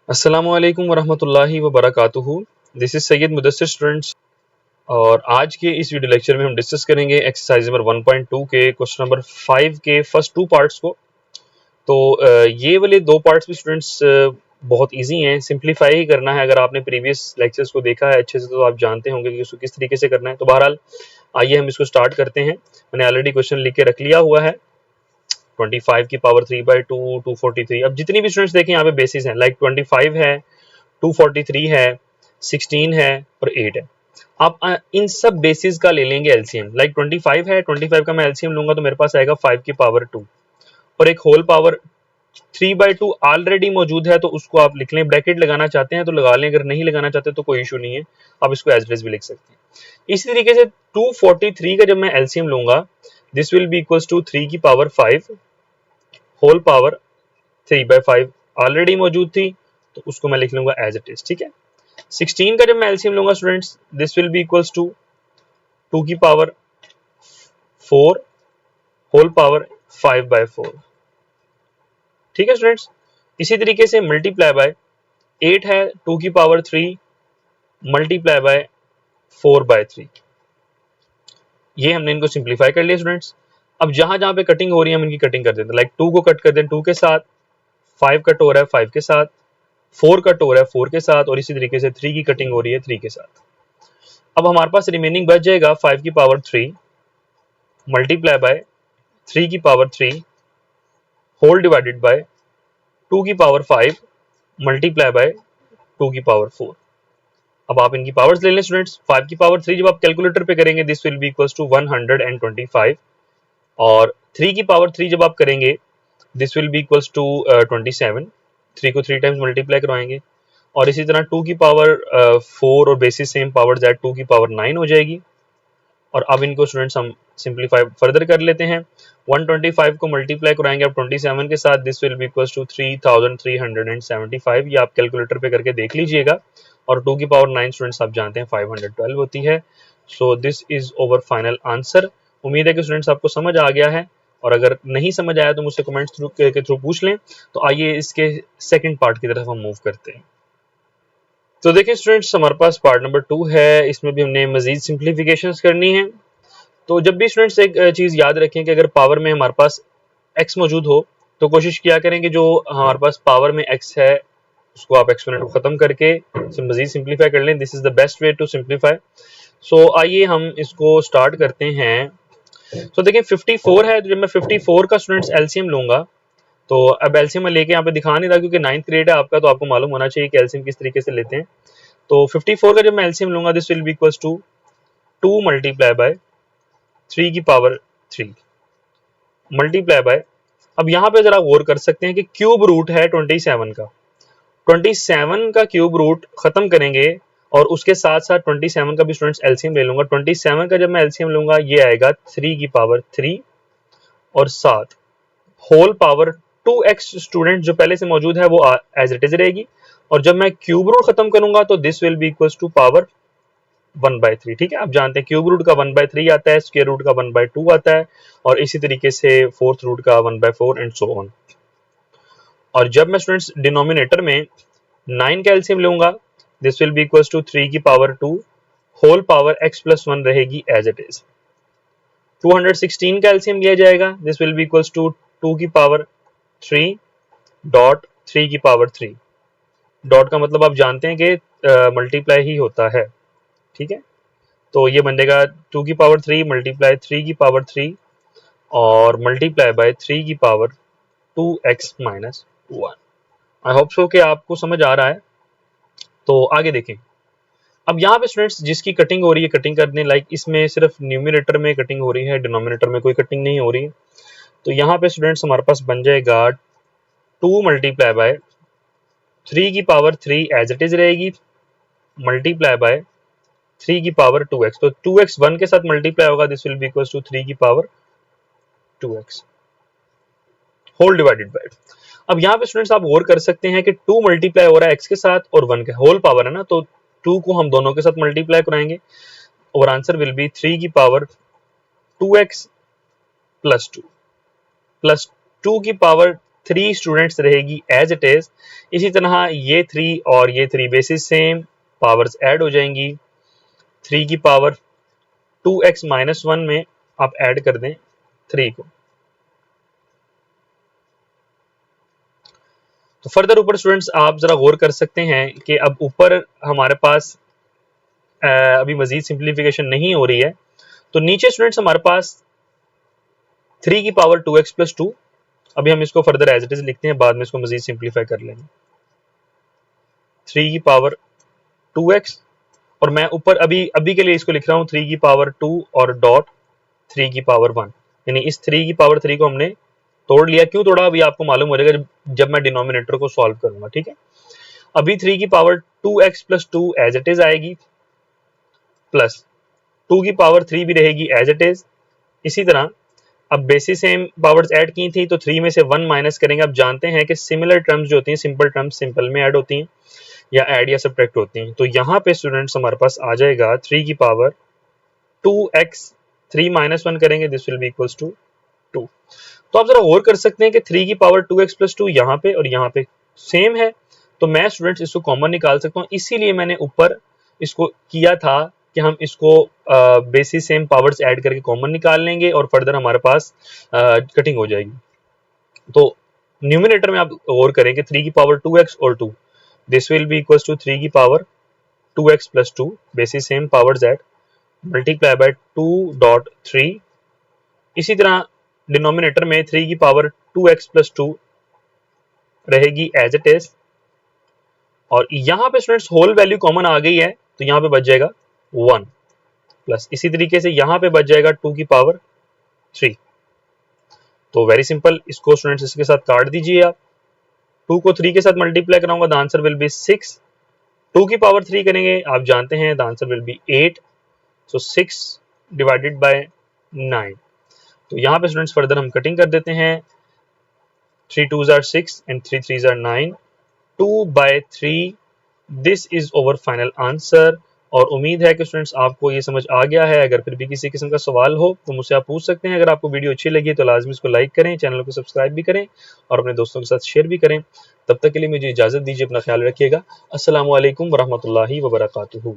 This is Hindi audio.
अस्सलामुअलैकुम वरहमतुल्लाहि वबरकातुहू। This is Syed Mudassir students. और आज के इस वीडियो लेक्चर में हम डिस्कस करेंगे एक्सरसाइज नंबर 1.2 के क्वेश्चन नंबर 5 के फर्स्ट टू पार्ट्स को। तो ये वाले दो पार्ट्स भी स्टूडेंट्स बहुत इजी हैं, सिंप्लीफाई ही करना है। अगर आपने प्रीवियस लेक्चर्स को देखा है अच्छे से तो आप जानते होंगे कि इसको किस तरीके से करना है। तो बहरहाल आइए हम इसको स्टार्ट करते हैं। मैंने ऑलरेडी क्वेश्चन लिख के रख लिया हुआ है। 25 की पावर 3/2, 243। अब जितनी भी स्टूडेंट्स देखें यहाँ पे बेसिस हैं, लाइक 25 है, 243 है, 16 है और 8 है। आप इन सब बेसिस का ले लेंगे एलसीएम। लाइक 25 है, 25 का मैं एलसीएम लूंगा तो मेरे पास आएगा 5 की पावर 2 और एक होल पावर 3/2 ऑलरेडी मौजूद है, तो उसको आप लिख लें। ब्रैकेट लगाना चाहते हैं तो लगा लें, अगर नहीं लगाना चाहते तो कोई इशू नहीं है, आप इसको एज इट इज भी लिख सकते हैं। इसी तरीके से 243 का जब मैं एलसीएम लूंगा, this will be equals to 3 की पावर 5 होल पावर 3/5 ऑलरेडी मौजूद थी, तो उसको मैं लिख लूंगा एज इट इज। ठीक है। 16 का जब मैं एलसीएम लूंगा students, this will be equals to 2 की पावर 4 होल पावर 5/4। ठीक है स्टूडेंट्स। इसी तरीके से मल्टीप्लाई बाय 8 है, 2 की पावर 3 मल्टीप्लाई बाय 4/3। ये हमने इनको सिंप्लीफाई कर लिया स्टूडेंट्स। अब जहां जहां पे कटिंग हो रही है हम इनकी कटिंग कर देते हैं। लाइक 2 को कट कर दें 2 के साथ, 5 कट हो रहा है 5 के साथ, 4 कट हो रहा है 4 के साथ, और इसी तरीके से 3 की कटिंग हो रही है 3 के साथ। अब हमारे पास रिमेनिंग बच जाएगा 5 की पावर 3 मल्टीप्लाई बाय 3 की पावर 3 होल डिवाइडेड बाय 2 की पावर 5 मल्टीप्लाई बाय 2 की पावर 4। अब आप इनकी पावर्स ले लें स्टूडेंट्स। 5 की पावर 3 जब आप कैलकुलेटर पे करेंगे this will be equals to 125, और 3 की पावर 3 जब आप करेंगे this will be equals to 27। 3 को 3 टाइम्स मल्टीप्लाई करवाएंगे, और इसी तरह 2 की पावर 4 और बेसिस सेम पावर दैट 2 की पावर 9 हो जाएगी। और अब इनको स्टूडेंट्स हम सिंप्लीफाई फर्दर कर लेते हैं। 125 को मल्टीप्लाई कराएंगे अब 27 के साथ, this will be equals to 3375। ये आप कैलकुलेटर पे करके देख लीजिएगा। और 2 की पावर 9 स्टूडेंट्स आप जानते हैं 512 होती है। So this is over final answer. उम्मीद है कि स्टूडेंट्स आपको समझ आ गया है, और अगर नहीं समझ आया तो मुझसे कमेंट्स के थ्रू पूछ लें। तो आइए इसके सेकंड पार्ट की तरफ हम मूव करते हैं। तो देखिए स्टूडेंट्स, हमारे पास पार्ट नंबर 2 है। इसमें भी हमने मजीद सिंप्लीफिकेशंस करनी है। तो जब भी स्टूडेंट्स एक चीज़ याद रखें कि अगर पावर में हमारे पास x मौजूद हो, तो कोशिश किया करें कि जो हमारे पास पावर में x है उसको आप एक्सपोनेंट को खत्म करके मजीद सिंप्लीफाई कर लें। This is the best way to simplify. So आइए हम इसको स्टार्ट करते हैं। तो देखिए 54 है, तो जब मैं 54 का स्टूडेंट्स एलसीएम लूंगा, तो अब एलसीएम मैं लेके यहाँ पे दिखा नहीं रहा क्योंकि 9th ग्रेड है आपका, तो आपको मालूम होना चाहिए कि एलसीएम किस तरीके से लेते हैं। तो 54 का जब मैं एलसीएम लूंगा this will be equals to 2 multiply by 3 की पावर 3 मल्टीप्लाई बाय, अब यहाँ पे जरा गौर कर सकते हैं कि क्यूब रूट है 27 का। 27 का क्यूब रूट खत्म करेंगे और उसके साथ साथ 27 का भी स्टूडेंट्स एलसीएम ले लूंगा। 27 का जब मैं एलसीएम लूंगा ये आएगा 3 की पावर 3 और 7 होल पावर 2x। स्टूडेंट जो पहले से मौजूद है वो एज इट इज रहेगी, और जब मैं क्यूब रूट खत्म करूंगा तो this will be equals to power 1/3। ठीक है। आप जानते हैं क्यूब रूट का 1/3 आता है, स्क्वायर रूट का 1/2 आता है, और इसी तरीके से फोर्थ रूट का 1/4 एंड सो ऑन। और जब मैं स्टूडेंट्स डिनोमिनेटर में 9 का एलसीएम लूंगा this will be equals to 3 की power 2 whole power x plus 1 रहेगी एज इट इज। 216 का एलसीएम लिया जाएगा, this will be equals to 2 की पावर 3 डॉट 3 की पावर 3। डॉट का मतलब आप जानते हैं कि मल्टीप्लाई ही होता है। ठीक है। तो ये बन जाएगा 2 की पावर 3 मल्टीप्लाई 3 की पावर 3 और मल्टीप्लाई बाय 3 की power 2x minus 1। I hope so कि आपको समझ आ रहा है। तो आगे देखें। अब यहाँ पे स्टूडेंट्स जिसकी कटिंग हो रही है कटिंग करने, लाइक इसमें सिर्फ न्यूमिनेटर में कटिंग हो रही है, डिनोमिनेटर में कोई कटिंग नहीं हो रही है। तो यहाँ पे स्टूडेंट्स हमारे पास बन जाएगा 2 मल्टीप्लाई बाय 3 की पावर 3 एज इट इज रहेगी मल्टीप्लाई बाय 3 की पावर 2x। तो 2x 1 के साथ मल्टीप्लाई होगा, this will be equals to 3 की power 2x whole divided by. अब यहाँ पे स्टूडेंट्स आप गौर कर सकते हैं कि 2 मल्टीप्लाई हो रहा है x के साथ और 1 के होल पावर है ना, तो 2 को हम दोनों के साथ मल्टीप्लाई कराएंगे और आंसर विल बी 3 की पावर 2x प्लस 2 प्लस 2 की पावर 3 स्टूडेंट्स रहेगी एज इट इज। इसी तरह ये 3 और ये 3 बेसिस सेम, पावर्स ऐड हो जाएंगी। 3 की पावर 2x माइनस 1 में आप ऐड कर दें 3 को। तो फर्दर ऊपर स्टूडेंट्स आप जरा गौर कर सकते हैं कि अब ऊपर हमारे पास अभी मजीद सिंप्लीफिकेशन नहीं हो रही है, तो नीचे स्टूडेंट्स हमारे पास 3 की पावर 2x प्लस 2। अभी हम इसको फर्दर एज इट इज लिखते हैं, बाद में इसको मजीद सिंप्लीफाई कर लेंगे। 3 की पावर 2x, और मैं ऊपर अभी के लिए इसको लिख रहा हूँ 3 की पावर 2 और डॉट 3 की पावर 1, यानी इस 3 की पावर 3 को हमने तोड़ लिया। क्यों तोड़ा अभी आपको मालूम हो जाएगा जब मैं डिनोमिनेटर को सॉल्व करूंगा, ठीक है। अभी 3 की power 2x plus 2 as it is आएगी, प्लस 2 की पावर 3 भी रहेगी एज इट इज। इसी तरह अब बेसिस सेम पावर्स ऐड की थी, तो 3 में से 1 माइनस करेंगे। अब जानते हैं कि सिमिलर टर्म्स जो होती हैं, सिंपल टर्म्स सिंपल में ऐड होती हैं या ऐड या सब्ट्रैक्ट होती हैं। तो यहाँ पे स्टूडेंट्स हमारे पास आ जाएगा 3 की पावर 2x, 3 माइनस 1 करेंगे, this will be equals to 2। तो आप जरा गौर कर सकते हैं कि 3 की पावर 2x प्लस 2 यहाँ पे और यहाँ पे सेम है, तो मैं स्टूडेंट्स इसको कॉमन निकाल सकता हूँ। इसीलिए मैंने ऊपर इसको किया था कि हम इसको बेसिस सेम पावर्स ऐड करके कॉमन निकाल लेंगे और फर्दर हमारे पास कटिंग हो जाएगी। तो न्यूमिनेटर में आप गौर करें कि 3 की पावर 2x और 2, this will be equals to 3 की power 2x plus 2, bases same powers add, multiply by 2 dot 3। इसी तरह डिनोमिनेटर में 3 की पावर 2x प्लस 2 रहेगी एज इट इज, और यहाँ पे स्टूडेंट्स होल वैल्यू कॉमन आ गई है, तो यहाँ पे बच जाएगा 1, प्लस इसी तरीके से यहाँ पे बच जाएगा 2 की पावर 3। तो वेरी सिंपल, इसको स्टूडेंट्स इसके साथ काट दीजिए आप। 2 को 3 के साथ मल्टीप्लाई कराऊंगा, द आंसर विल बी 6। 2 की पावर 3 करेंगे, आप जानते हैं the answer will be 8। So 6 divided by 9। तो यहाँ पे स्टूडेंट्स फर्दर हम कटिंग कर देते हैं। 3 2s are 6 and 3 3s are 9, 2 by 3, this is over final answer. और उम्मीद है कि स्टूडेंट्स आपको ये समझ आ गया है। अगर फिर भी किसी किस्म का सवाल हो तो मुझसे आप पूछ सकते हैं। अगर आपको वीडियो अच्छी लगी तो लाजमी इसको लाइक करें, चैनल को सब्सक्राइब भी करें और अपने दोस्तों के साथ शेयर भी करें। तब तक के लिए मुझे इजाज़त दीजिए, अपना ख्याल रखिएगा। अस्सलामु अलैकुम वरहमतुल्लाहि वबरकातुहू।